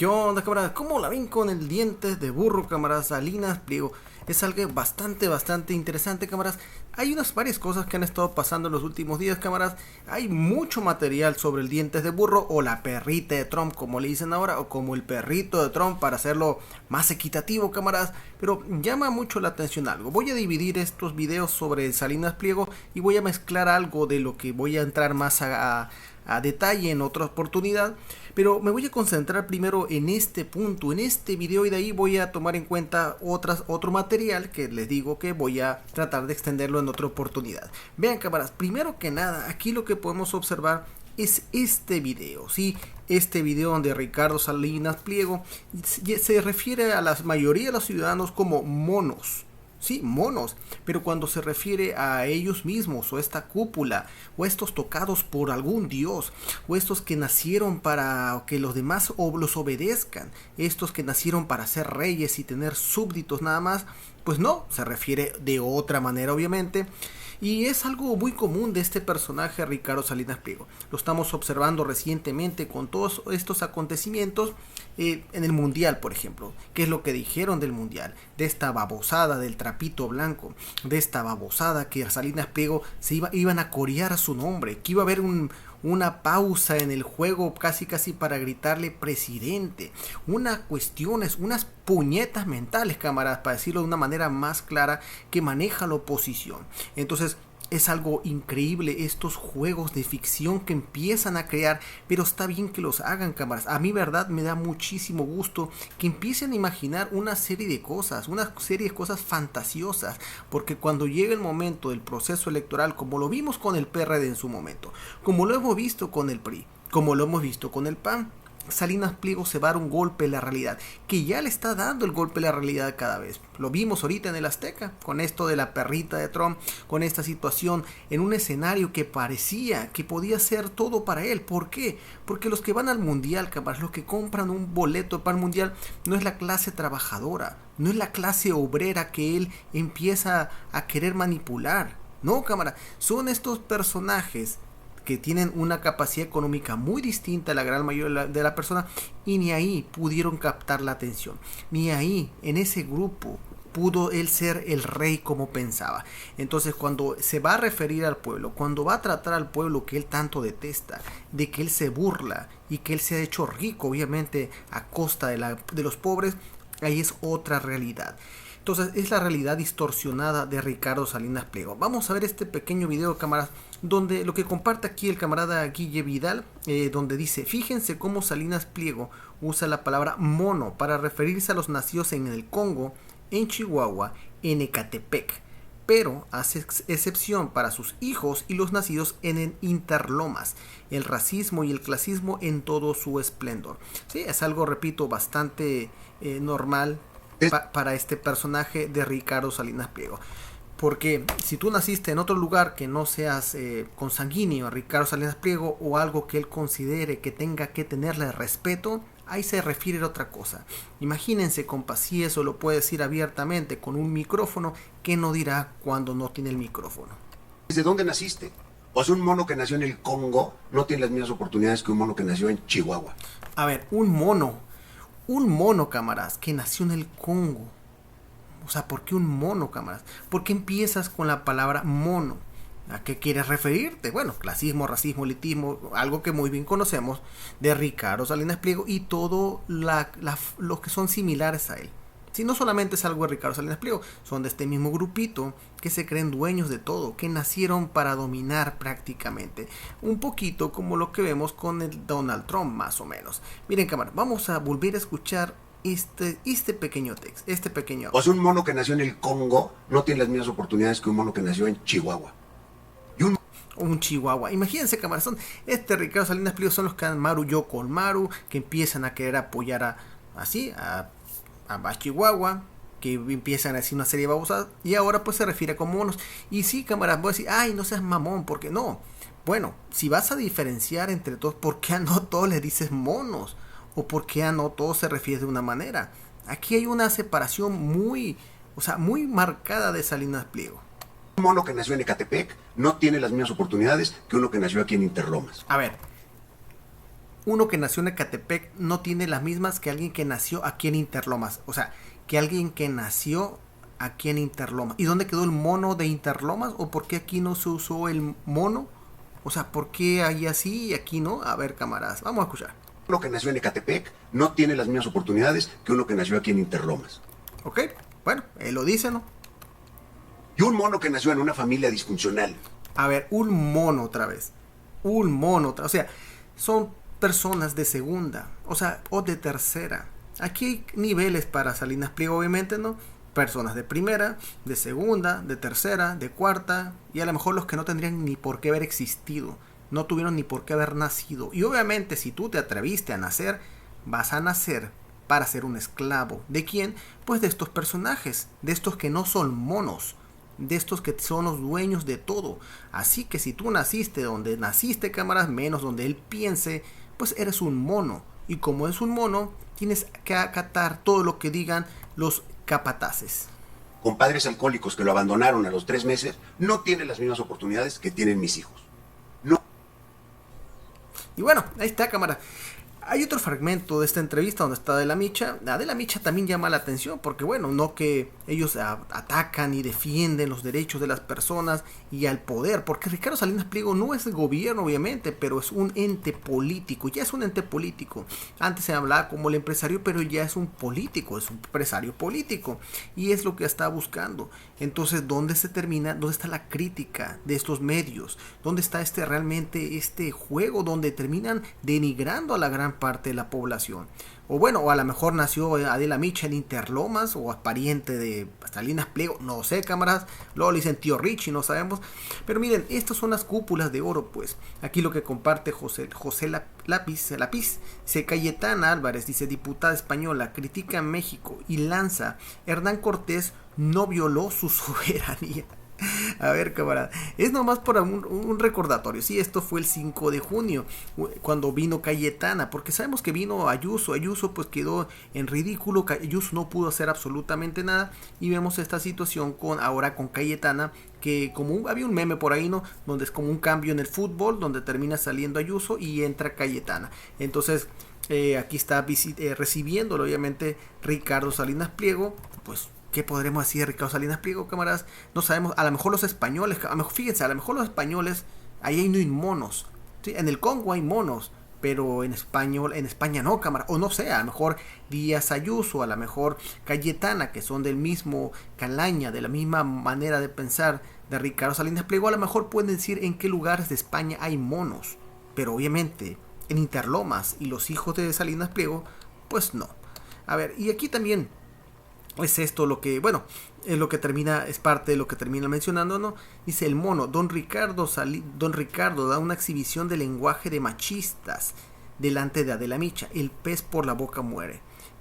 ¿Qué onda, camaradas? ¿Cómo la ven con el dientes de burro, camaradas? Salinas Pliego. Es algo bastante interesante, camaradas. Hay varias cosas que han estado pasando en los últimos días, camaradas. Hay mucho material sobre el dientes de burro o la perrita de Trump, como le dicen ahora, o como el perrito de Trump para hacerlo más equitativo, camaradas. Pero llama mucho la atención algo. Voy a dividir estos videos sobre Salinas Pliego y voy a mezclar algo de lo que voy a entrar más a detalle en otra oportunidad, pero me voy a concentrar primero en este punto, en este video, y de ahí voy a tomar en cuenta otro material que les digo que voy a tratar de extenderlo en otra oportunidad. Vean, camaradas, primero que nada, aquí lo que podemos observar es este video, ¿sí? Este video donde Ricardo Salinas Pliego se refiere a la mayoría de los ciudadanos como monos. Sí, monos, pero cuando se refiere a ellos mismos o esta cúpula o estos tocados por algún dios o estos que nacieron para que los demás los obedezcan, estos que nacieron para ser reyes y tener súbditos nada más, pues no, se refiere de otra manera obviamente. Y es algo muy común de este personaje Ricardo Salinas Pliego. Lo estamos observando recientemente con todos estos acontecimientos en el Mundial, por ejemplo. ¿Qué es lo que dijeron del Mundial? De esta babosada del trapito blanco. De esta babosada que Salinas Pliego iban a corear su nombre. Que iba a haber una pausa en el juego casi para gritarle presidente. Unas cuestiones, unas puñetas mentales, camaradas, para decirlo de una manera más clara, que maneja la oposición. Entonces es algo increíble estos juegos de ficción que empiezan a crear, pero está bien que los hagan, camaradas. A mí, verdad, me da muchísimo gusto que empiecen a imaginar una serie de cosas fantasiosas, porque cuando llega el momento del proceso electoral, como lo vimos con el PRD en su momento, como lo hemos visto con el PRI, como lo hemos visto con el PAN, Salinas Pliego se va a dar un golpe en la realidad, que ya le está dando el golpe en la realidad cada vez. Lo vimos ahorita en el Azteca, con esto de la perrita de Trump, con esta situación, en un escenario que parecía que podía ser todo para él. ¿Por qué? Porque los que van al Mundial, capaz, los que compran un boleto para el Mundial, no es la clase trabajadora, no es la clase obrera que él empieza a querer manipular. No, cámara, son estos personajes que tienen una capacidad económica muy distinta a la gran mayoría de la persona, y ni ahí pudieron captar la atención, ni ahí en ese grupo pudo él ser el rey como pensaba. Entonces, cuando se va a referir al pueblo, cuando va a tratar al pueblo que él tanto detesta, de que él se burla y que él se ha hecho rico obviamente a costa de los pobres, ahí es otra realidad. Entonces es la realidad distorsionada de Ricardo Salinas Pliego. Vamos a ver este pequeño video, camaradas, donde lo que comparte aquí el camarada Guille Vidal, donde dice: fíjense cómo Salinas Pliego usa la palabra mono para referirse a los nacidos en el Congo, en Chihuahua, en Ecatepec, pero hace excepción para sus hijos y los nacidos en el Interlomas. El racismo y el clasismo en todo su esplendor. Sí, es algo, repito, bastante normal para este personaje de Ricardo Salinas Pliego. Porque si tú naciste en otro lugar que no seas consanguíneo a Ricardo Salinas Pliego, o algo que él considere que tenga que tenerle respeto, ahí se refiere a otra cosa. Imagínense, compa, si eso lo puede decir abiertamente con un micrófono, ¿qué no dirá cuando no tiene el micrófono? ¿Desde dónde naciste? O sea, un mono que nació en el Congo no tiene las mismas oportunidades que un mono que nació en Chihuahua. A ver, un mono, camaradas, que nació en el Congo. O sea, ¿por qué un mono, camaradas? ¿Por qué empiezas con la palabra mono? ¿A qué quieres referirte? Bueno, clasismo, racismo, elitismo, algo que muy bien conocemos de Ricardo Salinas Pliego y todo los que son similares a él. Si no solamente es algo de Ricardo Salinas Pliego, son de este mismo grupito que se creen dueños de todo, que nacieron para dominar prácticamente. Un poquito como lo que vemos con el Donald Trump, más o menos. Miren, cámara, vamos a volver a escuchar este pequeño texto, este pequeño... O sea, un mono que nació en el Congo no tiene las mismas oportunidades que un mono que nació en Chihuahua. Y un Chihuahua. Imagínense, cámara, son Ricardo Salinas Pliego son los que dan Maru yo con Maru, que empiezan a querer apoyar a Chihuahua, que empiezan a decir una serie de babosadas, y ahora pues se refiere como monos. Y sí, cámara, voy a decir, ay, no seas mamón, porque no. Bueno, si vas a diferenciar entre todos, ¿por qué a no todos les dices monos? ¿O por qué a no todos se refiere de una manera? Aquí hay una separación muy marcada de Salinas Pliego. un mono que nació en Ecatepec no tiene las mismas oportunidades que uno que nació aquí en Interlomas. A ver, uno que nació en Ecatepec no tiene las mismas que alguien que nació aquí en Interlomas. O sea, que alguien que nació aquí en Interlomas. ¿Y dónde quedó el mono de Interlomas? ¿O por qué aquí no se usó el mono? O sea, ¿por qué ahí así y aquí no? A ver, camaradas, vamos a escuchar. Uno que nació en Ecatepec no tiene las mismas oportunidades que uno que nació aquí en Interlomas. Ok, bueno, él lo dice, ¿no? Y un mono que nació en una familia disfuncional. A ver, un mono otra vez. Un mono otra vez. O sea, son personas de segunda, o sea, o de tercera. Aquí hay niveles para Salinas Pliego, obviamente, ¿no? Personas de primera, de segunda, de tercera, de cuarta, y a lo mejor los que no tendrían ni por qué haber existido, no tuvieron ni por qué haber nacido. Y obviamente si tú te atreviste a nacer, vas a nacer para ser un esclavo. ¿De quién? Pues de estos personajes, de estos que no son monos, de estos que son los dueños de todo. Así que si tú naciste donde naciste, cámaras, menos donde él piense, pues eres un mono. Y como es un mono, tienes que acatar todo lo que digan los capataces. Con padres alcohólicos que lo abandonaron a los 3 meses, no tiene las mismas oportunidades que tienen mis hijos. No. Y bueno, ahí está, cámara. Hay otro fragmento de esta entrevista donde está Adela Micha. Adela Micha también llama la atención porque, bueno, no que ellos atacan y defienden los derechos de las personas y al poder, porque Ricardo Salinas Pliego no es el gobierno, obviamente, pero es un ente político, ya es un ente político. Antes se hablaba como el empresario, pero ya es un político, es un empresario político y es lo que está buscando. Entonces, ¿dónde se termina? ¿Dónde está la crítica de estos medios? ¿Dónde está realmente este juego donde terminan denigrando a la gran parte de la población? O bueno, o a lo mejor nació Adela Micha en Interlomas o es pariente de Salinas Pliego, no sé, cámaras, luego le dicen tío Richie, no sabemos. Pero miren, estas son las cúpulas de oro, pues. Aquí lo que comparte José Lápiz, dice Cayetana Álvarez, dice diputada española, critica a México y lanza, Hernán Cortés no violó su soberanía. A ver, camarada, es nomás por un recordatorio. Sí, esto fue el 5 de junio, cuando vino Cayetana, porque sabemos que vino Ayuso pues quedó en ridículo, Ayuso no pudo hacer absolutamente nada, y vemos esta situación ahora con Cayetana, que había un meme por ahí, ¿no? Donde es como un cambio en el fútbol, donde termina saliendo Ayuso y entra Cayetana. Entonces, aquí está recibiéndolo, obviamente, Ricardo Salinas Pliego, pues. ¿Qué podremos decir de Ricardo Salinas Pliego, camaradas? No sabemos, a lo mejor los españoles, fíjense, a lo mejor los españoles, ahí no hay monos, ¿sí? En el Congo hay monos, pero en España no, cámara, o no sé, a lo mejor Díaz Ayuso, a lo mejor Cayetana, que son del mismo calaña, de la misma manera de pensar de Ricardo Salinas Pliego, a lo mejor pueden decir en qué lugares de España hay monos, pero obviamente en Interlomas y los hijos de Salinas Pliego, pues no. A ver, y aquí también es esto lo que, bueno, es lo que termina, es parte de lo que termina mencionando, ¿no? Dice el mono, Don Ricardo da una exhibición de lenguaje de machistas delante de Adela Micha, el pez por la boca muere.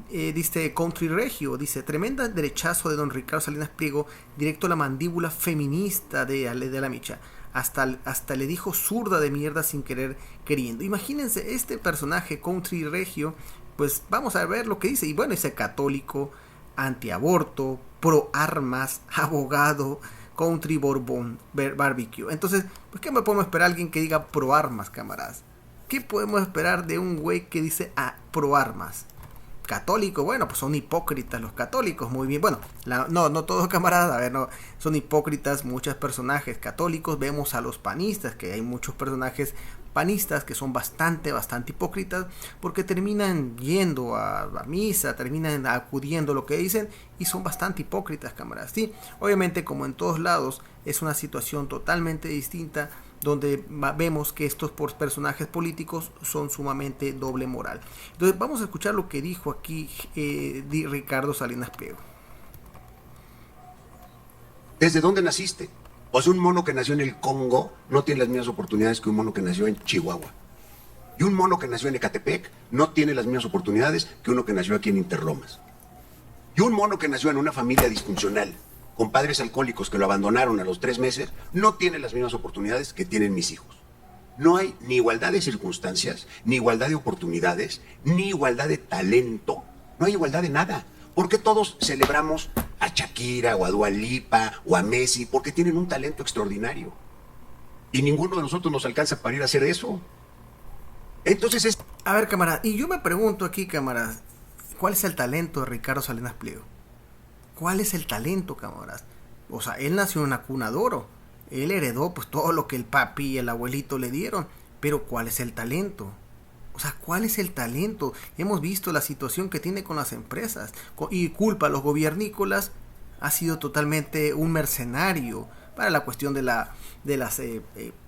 Dice Country Regio, dice, tremenda derechazo de Don Ricardo Salinas Pliego, directo a la mandíbula feminista de Adela Micha. Hasta le dijo zurda de mierda sin querer queriendo. Imagínense este personaje Country Regio, pues vamos a ver lo que dice. Y bueno, dice católico, antiaborto, pro armas, abogado, country bourbon, barbecue. Entonces, pues, ¿qué me podemos esperar de alguien que diga pro armas, camaradas? ¿Qué podemos esperar de un güey que dice pro armas? Católico, bueno, pues son hipócritas los católicos, muy bien. Bueno, no todos, camaradas, a ver, no, son hipócritas muchos personajes católicos. Vemos a los panistas, que hay muchos personajes panistas que son bastante hipócritas, porque terminan yendo a misa, terminan acudiendo a lo que dicen y son bastante hipócritas, camaradas. Sí, obviamente, como en todos lados, es una situación totalmente distinta, donde vemos que estos personajes políticos son sumamente doble moral. Entonces vamos a escuchar lo que dijo aquí Ricardo Salinas Pliego. ¿Desde dónde naciste? O sea, un mono que nació en el Congo no tiene las mismas oportunidades que un mono que nació en Chihuahua. Y un mono que nació en Ecatepec no tiene las mismas oportunidades que uno que nació aquí en Interlomas. Y un mono que nació en una familia disfuncional, con padres alcohólicos que lo abandonaron a los 3 meses, no tiene las mismas oportunidades que tienen mis hijos. No hay ni igualdad de circunstancias, ni igualdad de oportunidades, ni igualdad de talento. No hay igualdad de nada. ¿Por qué todos celebramos a Shakira o a Dua Lipa o a Messi? Porque tienen un talento extraordinario. Y ninguno de nosotros nos alcanza para ir a hacer eso. Entonces es... A ver, camarada, y yo me pregunto aquí, camarada, ¿cuál es el talento de Ricardo Salinas Pliego? ¿Cuál es el talento, camaradas? O sea, él nació en una cuna de oro. Él heredó pues todo lo que el papi y el abuelito le dieron. Pero ¿cuál es el talento? O sea, ¿cuál es el talento? Hemos visto la situación que tiene con las empresas. Y culpa a los gobiernícolas. Ha sido totalmente un mercenario para la cuestión de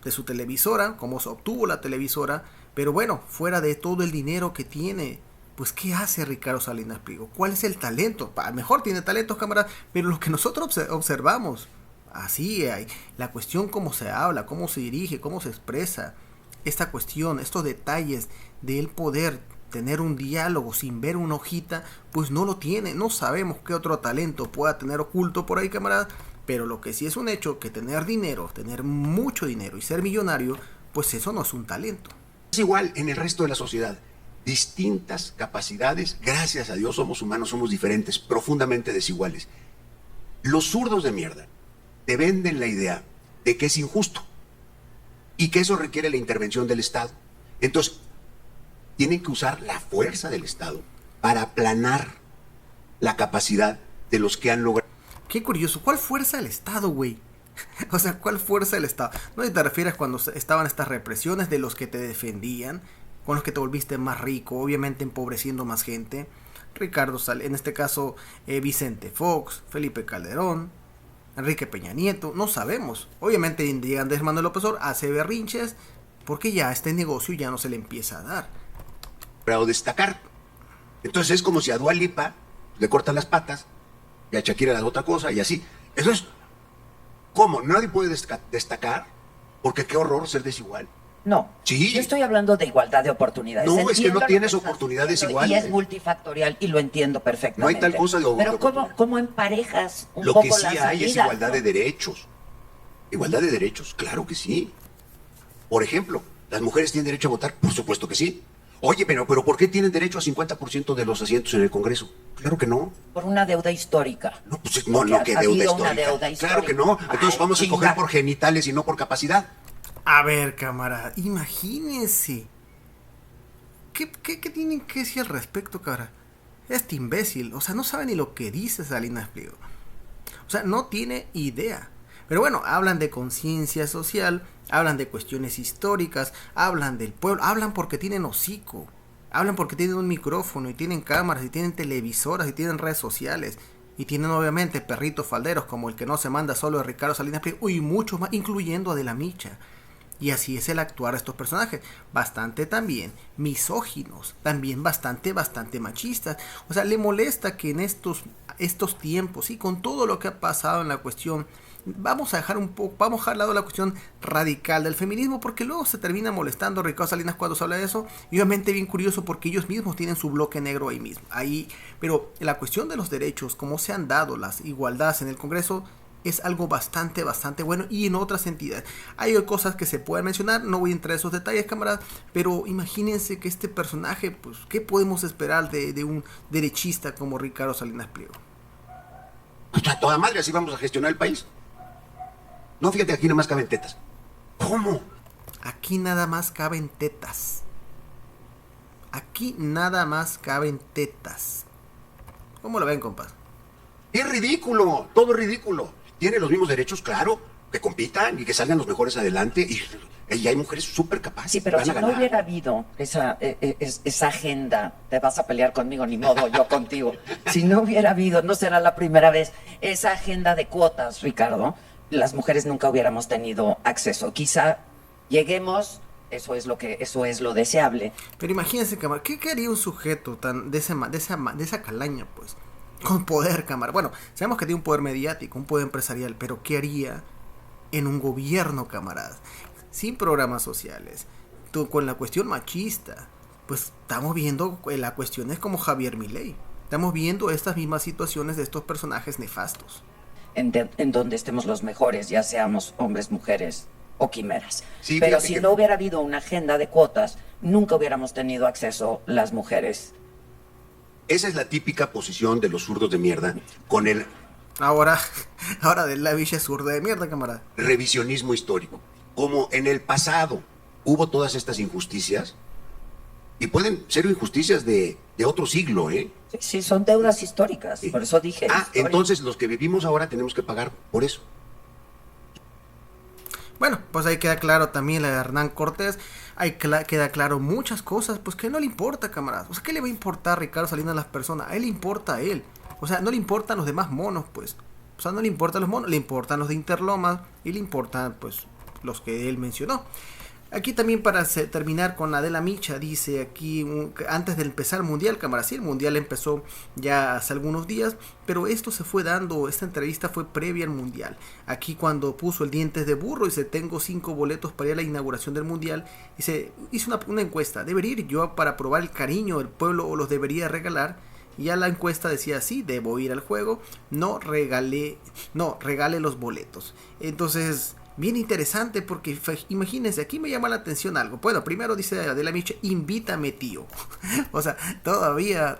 su televisora, cómo se obtuvo la televisora. Pero bueno, fuera de todo el dinero que tiene, pues ¿qué hace Ricardo Salinas Pliego? ¿Cuál es el talento? A lo mejor tiene talentos, cámara, pero lo que nosotros observamos, así hay. La cuestión cómo se habla, cómo se dirige, cómo se expresa. Esta cuestión, estos detalles de él poder tener un diálogo sin ver una hojita, pues no lo tiene. No sabemos qué otro talento pueda tener oculto por ahí, camarada. Pero lo que sí es un hecho, que tener dinero, tener mucho dinero y ser millonario, pues eso no es un talento. Es igual en el resto de la sociedad. Distintas capacidades, gracias a Dios somos humanos, somos diferentes, profundamente desiguales. Los zurdos de mierda te venden la idea de que es injusto y que eso requiere la intervención del Estado. Entonces, tienen que usar la fuerza del Estado para aplanar la capacidad de los que han logrado. Qué curioso, ¿cuál fuerza del Estado, güey? O sea, ¿cuál fuerza del Estado? ¿No te refieres cuando estaban estas represiones de los que te defendían? Con los que te volviste más rico, obviamente empobreciendo más gente. Ricardo en este caso Vicente Fox, Felipe Calderón, Enrique Peña Nieto, no sabemos. Obviamente llega Andrés Manuel López Obrador, hace berrinches, porque ya este negocio ya no se le empieza a dar. Pero destacar. Entonces es como si a Dua Lipa le cortan las patas, y a Shakira la otra cosa, y así. Eso es, ¿cómo? Nadie puede destacar, porque qué horror ser desigual. No, sí. Yo estoy hablando de igualdad de oportunidades. No, es que no tienes oportunidades iguales. Y es multifactorial y lo entiendo perfectamente. No hay tal cosa de Pero ¿cómo emparejas un lo poco que sí las hay salidas, es igualdad de derechos. Igualdad de derechos, claro que sí. Por ejemplo, ¿las mujeres tienen derecho a votar? Por supuesto que sí. Oye, pero ¿por qué tienen derecho a 50% de los asientos en el Congreso? Claro que no. Por una deuda histórica. No, pues no, que deuda histórica. Claro que no. Entonces vamos a escoger por genitales y no por capacidad. A ver, camarada, imagínense. ¿Qué tienen que decir al respecto, cabrón? Este imbécil, o sea, no sabe ni lo que dice Salinas Pliego. O sea, no tiene idea. Pero bueno, hablan de conciencia social, hablan de cuestiones históricas, hablan del pueblo, hablan porque tienen hocico, hablan porque tienen un micrófono y tienen cámaras y tienen televisoras y tienen redes sociales. Y tienen obviamente perritos falderos como el que no se manda solo de Ricardo Salinas Pliego y muchos más, incluyendo a De la Micha. Y así es el actuar de estos personajes, bastante también misóginos, también bastante machistas. O sea, le molesta que en estos tiempos y con todo lo que ha pasado en la cuestión, vamos a dejar al lado la cuestión radical del feminismo, porque luego se termina molestando Ricardo Salinas cuando se habla de eso. Y obviamente bien curioso porque ellos mismos tienen su bloque negro ahí mismo. Pero la cuestión de los derechos, cómo se han dado las igualdades en el Congreso, es algo bastante bueno, y en otras entidades. Hay cosas que se pueden mencionar, no voy a entrar en esos detalles, camaradas, pero imagínense que este personaje, pues, ¿qué podemos esperar de un derechista como Ricardo Salinas Pliego? Pues a toda madre, así vamos a gestionar el país. No, fíjate, aquí nada más caben tetas. ¿Cómo? Aquí nada más caben tetas. Aquí nada más caben tetas. ¿Cómo lo ven, compas? Es ridículo, todo es ridículo. Tienen los mismos derechos, claro, que compitan y que salgan los mejores adelante. Y hay mujeres súper capaces. Sí, pero si no hubiera habido esa agenda, te vas a pelear conmigo, ni modo, yo contigo. Si no hubiera habido, no será la primera vez, esa agenda de cuotas, Ricardo, las mujeres nunca hubiéramos tenido acceso. Quizá lleguemos, eso es lo deseable. Pero imagínense, cámara, ¿qué haría un sujeto de esa calaña, pues? Con poder, cámara. Bueno, sabemos que tiene un poder mediático, un poder empresarial, pero ¿qué haría en un gobierno, camaradas? Sin programas sociales, con la cuestión machista. Pues estamos viendo la cuestión es como Javier Milei. Estamos viendo estas mismas situaciones de estos personajes nefastos. En donde estemos los mejores, ya seamos hombres, mujeres o quimeras. Sí, pero si no hubiera habido una agenda de cuotas, nunca hubiéramos tenido acceso las mujeres. Esa es la típica posición de los zurdos de mierda con el... Ahora de la villa zurda de mierda, camarada. Revisionismo histórico. Como en el pasado hubo todas estas injusticias, Y pueden ser injusticias de otro siglo, ¿eh? Sí, sí, son deudas históricas, Sí. por eso dije. Entonces los que vivimos ahora tenemos que pagar por eso. Bueno, pues ahí queda claro también la de Hernán Cortés. Ahí queda claro muchas cosas, pues que no le importa, camaradas. O sea, ¿qué le va a importar a Ricardo Salinas a las personas? A él le importa a él. O sea, no le importan los demás monos, pues. O sea, no le importan los monos, le importan los de Interlomas y le importan, pues, los que él mencionó. Aquí también para terminar con Adela Micha, dice aquí, antes de empezar el Mundial, cámara, sí, el Mundial empezó ya hace algunos días, pero esto se fue dando, esta entrevista fue previa al Mundial. Aquí cuando puso el dientes de burro, dice, tengo 5 boletos para ir a la inauguración del Mundial, dice, hice una encuesta, ¿debería ir yo para probar el cariño del pueblo o los debería regalar? Y ya la encuesta decía, sí, debo ir al juego, no regale los boletos. Entonces, bien interesante porque imagínense, aquí me llama la atención algo. Bueno, primero dice Adela Micha, invítame tío. O sea, todavía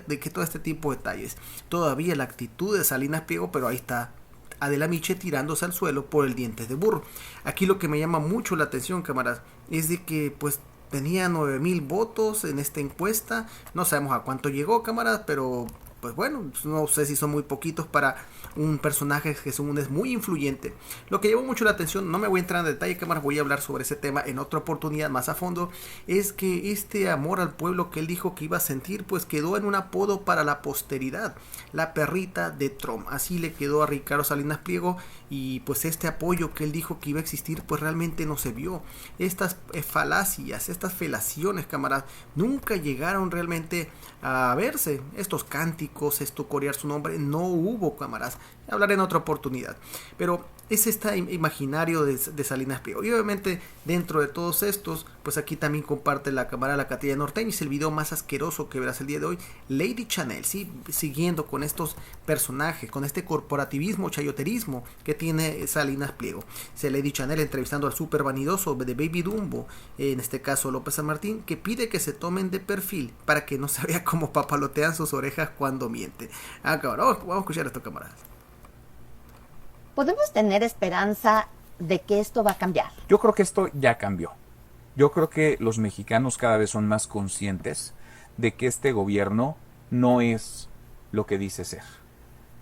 de que todo este tipo de detalles, todavía la actitud de Salinas Pliego, pero ahí está Adela Micha tirándose al suelo por el dientes de burro. Aquí lo que me llama mucho la atención, cámaras, es de que pues tenía 9,000 votos en esta encuesta. No sabemos a cuánto llegó, cámaras, pero pues bueno, no sé si son muy poquitos para un personaje que según es muy influyente. Lo que llamó mucho la atención, no me voy a entrar en detalle, cámaras, voy a hablar sobre ese tema en otra oportunidad más a fondo, es que este amor al pueblo que él dijo que iba a sentir, pues quedó en un apodo para la posteridad, la perrita de Trump. Así le quedó a Ricardo Salinas Pliego, y pues este apoyo que él dijo que iba a existir, pues realmente no se vio. Estas falacias, estas felaciones, cámaras, nunca llegaron realmente a verse. Estos cánticos, esto corear su nombre, no hubo, cámaras. Hablaré en otra oportunidad. Pero es este imaginario de Salinas Pliego. Y obviamente dentro de todos estos, pues aquí también comparte la cámara la Catilla Norteña. Es el video más asqueroso que verás el día de hoy. Lady Chanel, ¿sí? Siguiendo con estos personajes, con este corporativismo, chayoterismo que tiene Salinas Pliego. Lady Chanel entrevistando al súper vanidoso de Baby Dumbo, en este caso López San Martín, que pide que se tomen de perfil para que no se vea como papalotean sus orejas cuando miente. Cabrón, vamos a escuchar esto, camaradas. ¿Podemos tener esperanza de que esto va a cambiar? Yo creo que esto ya cambió. Yo creo que los mexicanos cada vez son más conscientes de que este gobierno no es lo que dice ser.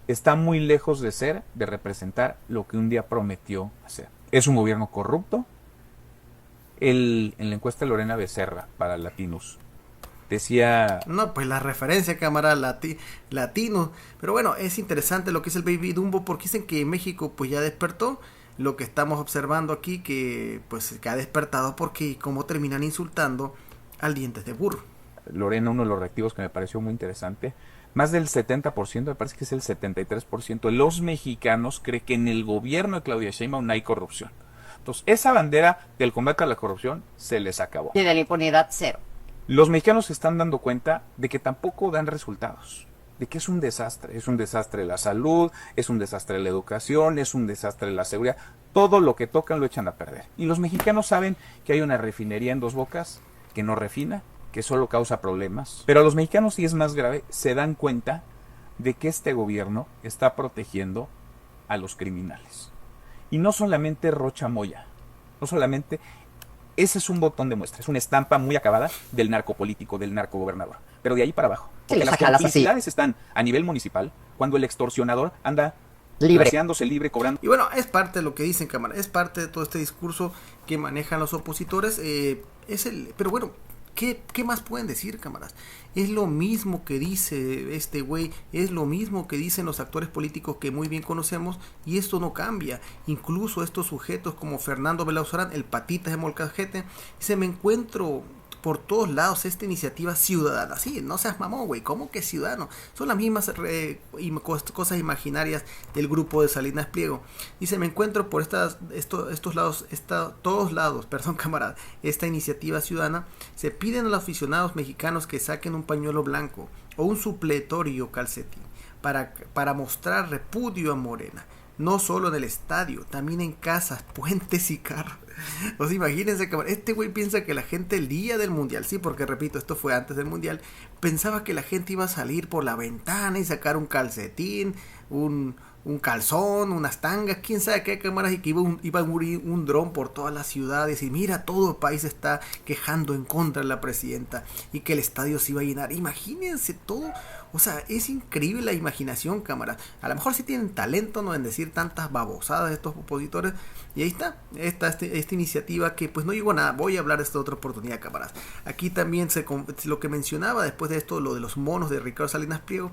Está muy lejos de ser, de representar lo que un día prometió hacer. Es un gobierno corrupto. En la encuesta de Lorena Becerra para Latinos decía... No, pues la referencia, cámara, latino. Pero bueno, es interesante lo que es el Baby Dumbo, porque dicen que México pues ya despertó. Lo que estamos observando aquí, que pues que ha despertado, porque cómo terminan insultando al dientes de burro. Lorena, uno de los reactivos que me pareció muy interesante, más del 70%, me parece que es el 73%, de los mexicanos cree que en el gobierno de Claudia Sheinbaum no hay corrupción. Entonces, esa bandera del combate a la corrupción se les acabó. Y de la impunidad cero. Los mexicanos se están dando cuenta de que tampoco dan resultados, de que es un desastre la salud, es un desastre la educación, es un desastre la seguridad, todo lo que tocan lo echan a perder. Y los mexicanos saben que hay una refinería en Dos Bocas que no refina, que solo causa problemas. Pero a los mexicanos, y es más grave, se dan cuenta de que este gobierno está protegiendo a los criminales. Y no solamente Rocha Moya, no solamente... Ese es un botón de muestra, es una estampa muy acabada del narcopolítico, del narcogobernador. Pero de ahí para abajo. Porque las complicidades están a nivel municipal, cuando el extorsionador anda paseándose libre, cobrando. Y bueno, es parte de lo que dicen, cámara, es parte de todo este discurso que manejan los opositores. Pero bueno, ¿qué más pueden decir, cámaras? Es lo mismo que dice este güey, es lo mismo que dicen los actores políticos que muy bien conocemos, y esto no cambia. Incluso estos sujetos como Fernando Belauzarán, el patitas de Molcajete, dice, me encuentro por todos lados esta iniciativa ciudadana. Sí, no seas mamón, güey, ¿cómo que ciudadano? Son las mismas cosas imaginarias del grupo de Salinas Pliego. Dice, me encuentro por estos lados, todos lados, perdón, camarada, esta iniciativa ciudadana. Se piden a los aficionados mexicanos que saquen un pañuelo blanco o un supletorio calcetín para mostrar repudio a Morena. No solo en el estadio, también en casas, puentes y carros. O sea, imagínense que este güey piensa que la gente el día del mundial, sí, porque repito, esto fue antes del mundial, pensaba que la gente iba a salir por la ventana y sacar un calcetín, un un calzón, unas tangas, quién sabe qué, cámaras, y que iba a morir un dron por todas las ciudades, y mira, todo el país está quejando en contra de la presidenta, y que el estadio se iba a llenar. Imagínense todo, o sea, es increíble la imaginación, cámaras. A lo mejor sí tienen talento, no en decir tantas babosadas estos opositores, y ahí está, esta iniciativa que pues no llegó a nada. Voy a hablar de esta otra oportunidad, cámaras. Aquí también lo que mencionaba después de esto, lo de los monos de Ricardo Salinas Pliego.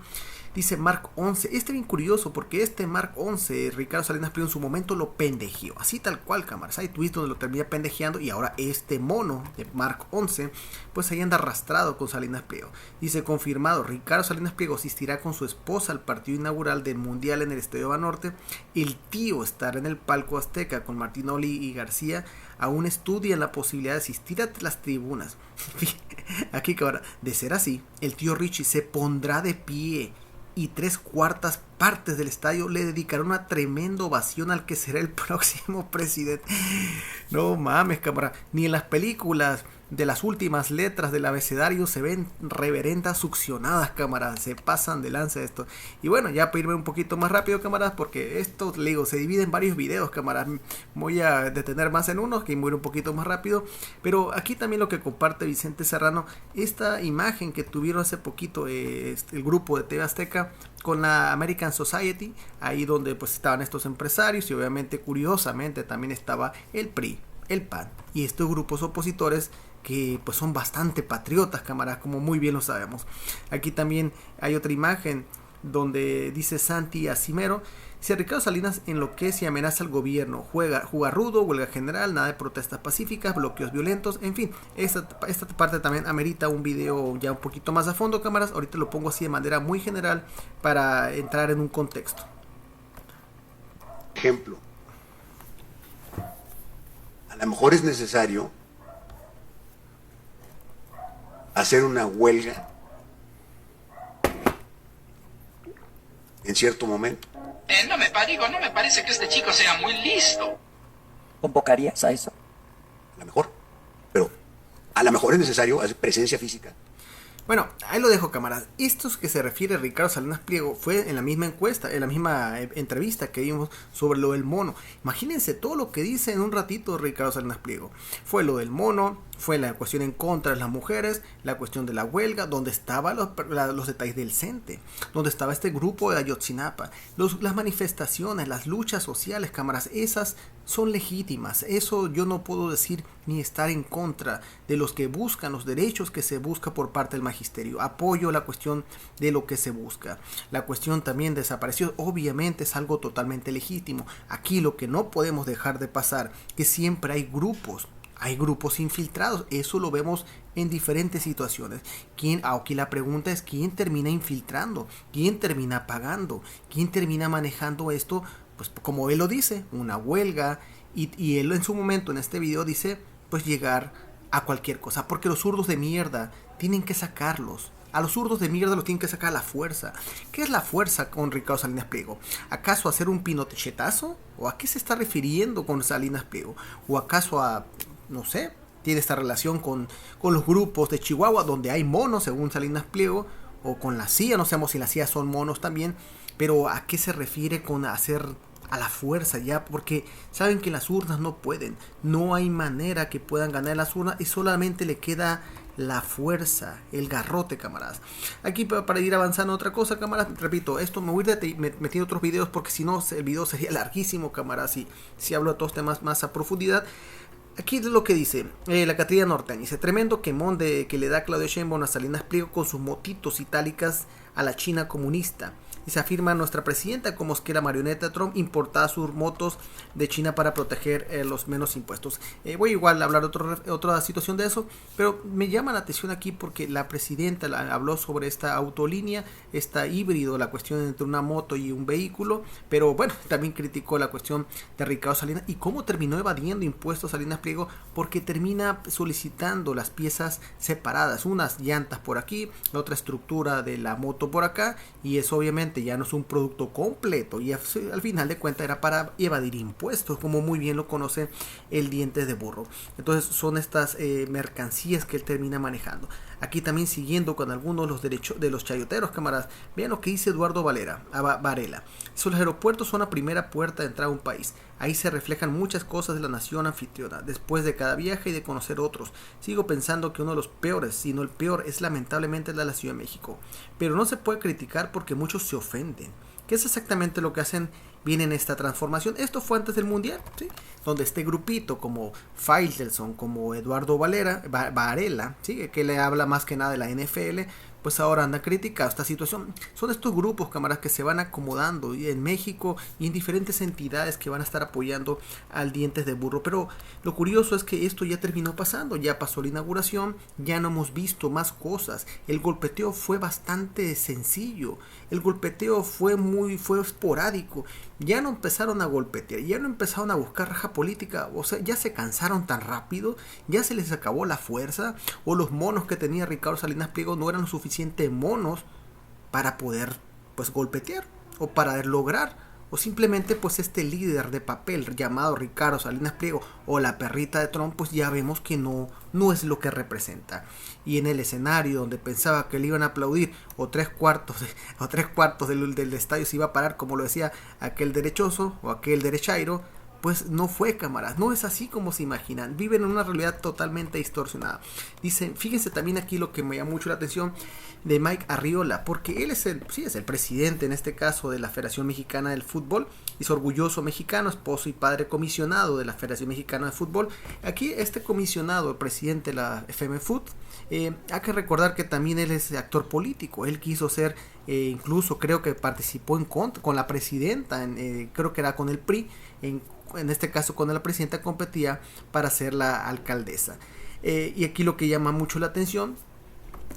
Dice Mark 11, bien curioso porque Mark 11, Ricardo Salinas Pliego en su momento lo pendejeó, así tal cual, cámaras. Hay tweets donde lo termina pendejeando y ahora este mono de Mark 11, pues ahí anda arrastrado con Salinas Pliego. Dice confirmado, Ricardo Salinas Pliego asistirá con su esposa al partido inaugural del Mundial en el Estadio Banorte. El tío estará en el palco azteca con Martinoli y García. Aún estudian la posibilidad de asistir a las tribunas. Aquí que ahora, de ser así, el tío Richie se pondrá de pie y 3/4 partes del estadio le dedicarán una tremenda ovación al que será el próximo presidente. No mames, cámara, ni en las películas de las últimas letras del abecedario se ven reverendas succionadas, cámaras, se pasan de lanza esto. Y bueno, ya para irme un poquito más rápido, cámaras, porque esto, le digo, se divide en varios videos, cámaras. Voy a detener más en unos, que ir un poquito más rápido. Pero aquí también lo que comparte Vicente Serrano, esta imagen que tuvieron hace poquito el grupo de TV Azteca con la American Society, ahí donde pues estaban estos empresarios y obviamente, curiosamente, también estaba el PRI, el PAN y estos grupos opositores que pues son bastante patriotas, cámaras, como muy bien lo sabemos. Aquí también hay otra imagen donde dice Santi Asimero, si Ricardo Salinas enloquece y amenaza al gobierno, juega rudo, huelga general, nada de protestas pacíficas, bloqueos violentos, en fin, esta parte también amerita un video ya un poquito más a fondo, cámaras. Ahorita lo pongo así de manera muy general para entrar en un contexto. Ejemplo, a lo mejor es necesario hacer una huelga en cierto momento. No me parece que este chico sea muy listo. ¿Convocarías a eso? A lo mejor, pero a lo mejor es necesario hacer presencia física. Bueno, ahí lo dejo, cámaras. Esto que se refiere a Ricardo Salinas Pliego fue en la misma encuesta, en la misma entrevista que vimos sobre lo del mono. Imagínense todo lo que dice en un ratito Ricardo Salinas Pliego. Fue lo del mono, fue la cuestión en contra de las mujeres, la cuestión de la huelga, donde estaban los detalles del CENTE, donde estaba este grupo de Ayotzinapa, las manifestaciones, las luchas sociales, cámaras, esas son legítimas. Eso yo no puedo decir ni estar en contra de los que buscan los derechos que se busca por parte del magisterio. Apoyo la cuestión de lo que se busca. La cuestión también de desaparición obviamente es algo totalmente legítimo. Aquí lo que no podemos dejar de pasar, que siempre hay grupos infiltrados. Eso lo vemos en diferentes situaciones. Aquí la pregunta es quién termina infiltrando, quién termina pagando, quién termina manejando esto. Pues como él lo dice, una huelga, y él en su momento en este video dice pues llegar a cualquier cosa, porque los zurdos de mierda tienen que sacarlos. A los zurdos de mierda los tienen que sacar a la fuerza. ¿Qué es la fuerza con Ricardo Salinas Pliego? ¿Acaso hacer un pinochetazo? ¿O a qué se está refiriendo con Salinas Pliego? ¿O acaso a, no sé, tiene esta relación con los grupos de Chihuahua donde hay monos según Salinas Pliego? O con la CIA, no sabemos si la CIA son monos también. Pero ¿a qué se refiere con hacer a la fuerza ya? Porque saben que las urnas no pueden. No hay manera que puedan ganar las urnas y solamente le queda la fuerza, el garrote, camaradas. Aquí para ir avanzando otra cosa, camaradas, repito, esto me voy a ir metiendo otros videos porque si no el video sería larguísimo, camaradas, si hablo de todos temas más a profundidad. Aquí es lo que dice la Catrina Norteña. Dice, tremendo quemón que le da Claudio Sheinbaum a Salinas Pliego con sus motitos itálicas a la China comunista. Y se afirma nuestra presidenta como es que la marioneta de Trump importaba sus motos de China para proteger los menos impuestos. Voy igual a hablar de otra situación de eso, pero me llama la atención aquí porque la presidenta habló sobre esta autolínea, esta híbrido, la cuestión entre una moto y un vehículo, pero bueno, también criticó la cuestión de Ricardo Salinas y cómo terminó evadiendo impuestos Salinas Pliego porque termina solicitando las piezas separadas, unas llantas por aquí, la otra estructura de la moto por acá, y eso obviamente ya no es un producto completo y al final de cuentas era para evadir impuestos, como muy bien lo conoce el diente de burro. Entonces son estas mercancías que él termina manejando. Aquí también siguiendo con algunos de los chayoteros, camaradas. Vean lo que dice Eduardo Varela. Los aeropuertos son la primera puerta de entrada a un país. Ahí se reflejan muchas cosas de la nación anfitriona. Después de cada viaje y de conocer otros, sigo pensando que uno de los peores, si no el peor, es lamentablemente el de la Ciudad de México. Pero no se puede criticar porque muchos se ofenden. ¿Qué es exactamente lo que hacen bien en esta transformación? Esto fue antes del Mundial, ¿sí? Donde este grupito como Faitelson, como Eduardo Varela, ¿sí? Que le habla más que nada de la NFL, pues ahora anda criticando esta situación. Son estos grupos, camaradas, que se van acomodando y en México y en diferentes entidades que van a estar apoyando al Dientes de Burro. Pero lo curioso es que esto ya terminó pasando, ya pasó la inauguración, ya no hemos visto más cosas. El golpeteo fue bastante sencillo, el golpeteo fue esporádico. Ya no empezaron a golpetear, ya no empezaron a buscar raja política, o sea, ya se cansaron tan rápido, ya se les acabó la fuerza, o los monos que tenía Ricardo Salinas Pliego no eran lo suficiente monos para poder pues golpetear o para lograr, o simplemente pues este líder de papel llamado Ricardo Salinas Pliego o la perrita de Trump, pues ya vemos que no es lo que representa. Y en el escenario donde pensaba que le iban a aplaudir o tres cuartos del estadio se iba a parar, como lo decía aquel derechoso o aquel derechairo, pues no fue, camaradas, no es así como se imaginan, viven en una realidad totalmente distorsionada. Dicen, fíjense también aquí lo que me llama mucho la atención de Mike Arriola, porque él es el presidente en este caso de la Federación Mexicana del Fútbol, es orgulloso mexicano, esposo y padre comisionado de la Federación Mexicana de Fútbol. Aquí este comisionado, el presidente de la FMFUT, hay que recordar que también él es actor político, él quiso ser, incluso creo que participó con la presidenta, creo que era con el PRI, en este caso con la presidenta competía para ser la alcaldesa. Y aquí lo que llama mucho la atención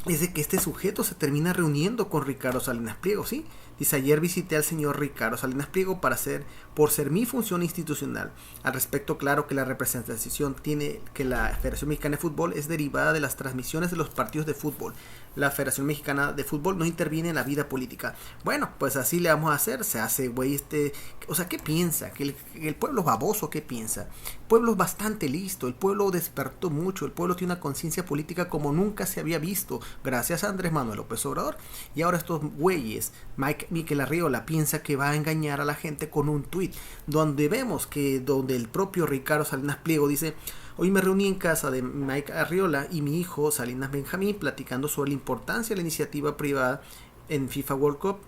es de que este sujeto se termina reuniendo con Ricardo Salinas Pliego, ¿sí? Dice, ayer visité al señor Ricardo Salinas Pliego por ser mi función institucional. Al respecto, claro que la representación tiene que la Federación Mexicana de Fútbol es derivada de las transmisiones de los partidos de fútbol. La Federación Mexicana de Fútbol no interviene en la vida política. Bueno, pues así le vamos a hacer. Se hace, güey, o sea, ¿qué piensa? ¿Que el pueblo baboso qué piensa? El pueblo es bastante listo. El pueblo despertó mucho. El pueblo tiene una conciencia política como nunca se había visto. Gracias a Andrés Manuel López Obrador. Y ahora estos güeyes, Mikel Arriola, piensa que va a engañar a la gente con un tuit. Donde vemos donde el propio Ricardo Salinas Pliego dice... Hoy me reuní en casa de Mike Arriola y mi hijo Salinas Benjamín platicando sobre la importancia de la iniciativa privada en FIFA World Cup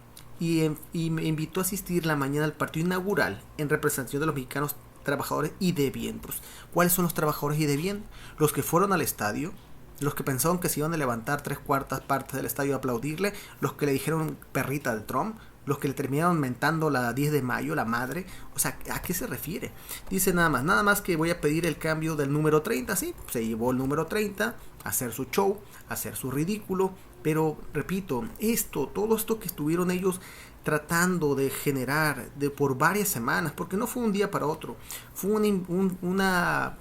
y me invitó a asistir la mañana al partido inaugural en representación de los mexicanos trabajadores y debientos. ¿Cuáles son los trabajadores y debientos? Los que fueron al estadio, los que pensaron que se iban a levantar 3/4 del estadio a aplaudirle, los que le dijeron perrita de Trump, los que le terminaron mentando la 10 de mayo, la madre. O sea, ¿a qué se refiere? Dice nada más que voy a pedir el cambio del número 30, sí, se llevó el número 30 a hacer su show, a hacer su ridículo, pero repito, todo esto que estuvieron ellos tratando de generar por varias semanas, porque no fue un día para otro, fue un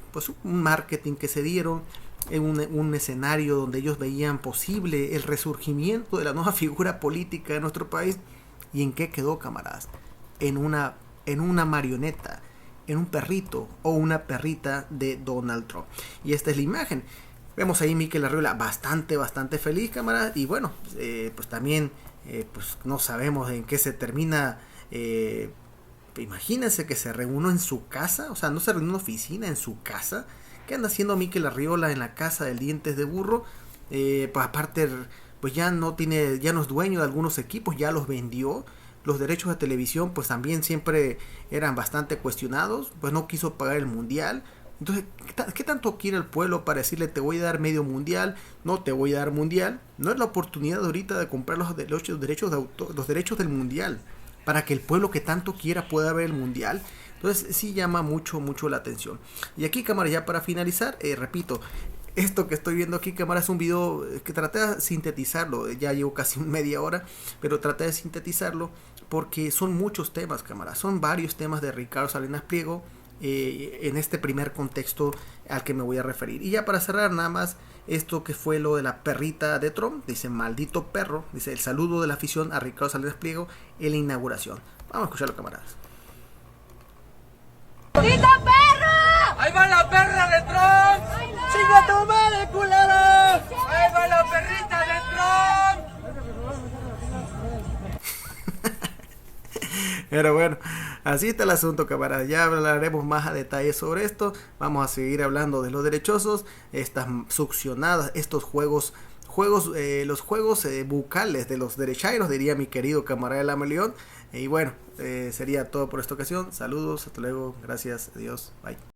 marketing que se dieron en un escenario donde ellos veían posible el resurgimiento de la nueva figura política de nuestro país. ¿Y en qué quedó, camaradas? En una marioneta, en un perrito o una perrita de Donald Trump. Y esta es la imagen. Vemos ahí Mikel Arriola bastante feliz, camaradas. Y bueno, pues también pues no sabemos en qué se termina. Imagínense que se reúne en su casa, o sea, no se reúne en una oficina, en su casa. ¿Qué anda haciendo Mikel Arriola en la casa del Dientes de Burro? Pues aparte, pues ya no es dueño de algunos equipos, ya los vendió. Los derechos de televisión pues también siempre eran bastante cuestionados, pues no quiso pagar el mundial. Entonces, ¿qué tanto quiere el pueblo para decirle te voy a dar medio mundial, no te voy a dar mundial? No es la oportunidad ahorita de comprar los derechos de autor, los derechos del mundial, para que el pueblo que tanto quiera pueda ver el mundial. Entonces sí llama mucho la atención. Y aquí, cámara, ya para finalizar, repito, esto que estoy viendo aquí, cámara, es un video que traté de sintetizarlo, ya llevo casi media hora, pero traté de sintetizarlo porque son muchos temas, cámara, son varios temas de Ricardo Salinas Pliego en este primer contexto al que me voy a referir. Y ya para cerrar, nada más esto que fue lo de la perrita de Trump, dice maldito perro, dice el saludo de la afición a Ricardo Salinas Pliego en la inauguración. Vamos a escucharlo, camaradas. ¡Maldito perro! ¡Ahí va la perra de Trump! ¡Chinga tu madre, culero! ¡Ahí va la perrita de Trump! Pero bueno, así está el asunto, camaradas. Ya hablaremos más a detalle sobre esto. Vamos a seguir hablando de los derechosos, estas succionadas, estos juegos, los juegos bucales de los derechairos, diría mi querido camarada Lama León. Y bueno, sería todo por esta ocasión. Saludos, hasta luego, gracias, adiós, bye.